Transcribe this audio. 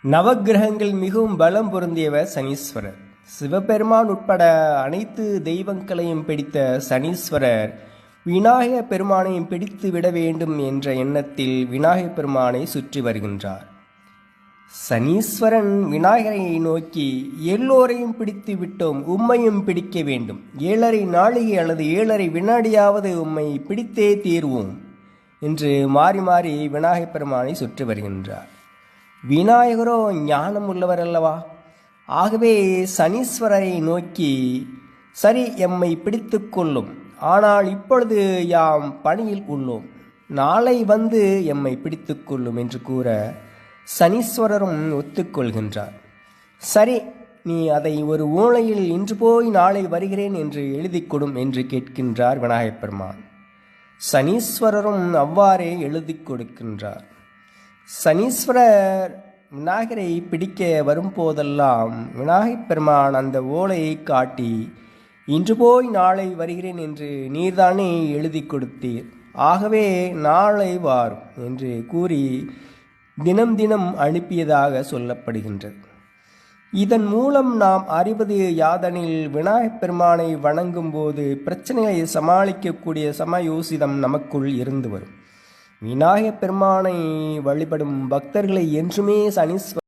நவக்கிரகங்கள் மிகவும் பலம் பொருந்தியவர் சனீஸ்வரர். சிவபெருமான் உட்பட அனைத்து தெய்வங்களையும் பிடித்த சனீஸ்வரர் விநாயகப் பெருமானையும் பிடித்து விட வேண்டும் என்ற எண்ணத்தில் விநாயகப் பெருமானை சுற்றி வருகின்றார். சனீஸ்வரன் விநாயகரை நோக்கி, எல்லோரையும் பிடித்து விட்டோம், உம்மையும் பிடிக்க வேண்டும். 7.5 நாழிகை அல்லது 7.5 வினாடியாவது உம்மை பிடித்தே தீர்வோம் என்று மாறி மாறி விநாயகப் பெருமானை சுற்றி வருகின்றார். விநாயகரோ ஞானம் உள்ளவர் அல்லவா? ஆகவே சனீஸ்வரரை நோக்கி, சரி, எம்மை பிடித்து கொள்ளும், ஆனால் இப்பொழுது யாம் பணியில் உள்ளோம், நாளை வந்து எம்மை பிடித்து கொள்ளும் என்று கூற சனீஸ்வரரும் ஒத்துக்கொள்கின்றார். சரி, நீ அதை ஒரு ஓலையில் இன்று போய் நாளை வருகிறேன் என்று எழுதி கொடும் என்று கேட்கின்றார் விநாயகப் பெருமான். சனீஸ்வரரும் அவ்வாறே எழுதி கொடுக்கின்றார். சனீஸ்வரர் விநாயகரை பிடிக்க வரும்போதெல்லாம் விநாயகப் பெருமான் அந்த ஓலையை காட்டி, இன்று போய் நாளை வருகிறேன் என்று நீர்தானே எழுதி கொடுத்தீர், ஆகவே நாளை வாரும் என்று கூறி தினம் தினம் அனுப்பியதாக சொல்லப்படுகின்றது. இதன் மூலம் நாம் அறிவது யாதெனில், விநாயகப் பெருமானை வணங்கும் போது பிரச்சனைகளை சமாளிக்கக்கூடிய சமயோசிதம் நமக்குள் இருந்து வரும். விநாயகப் பெருமானை வழிபடும் பக்தர்களை என்றுமே சனீஸ்வரர்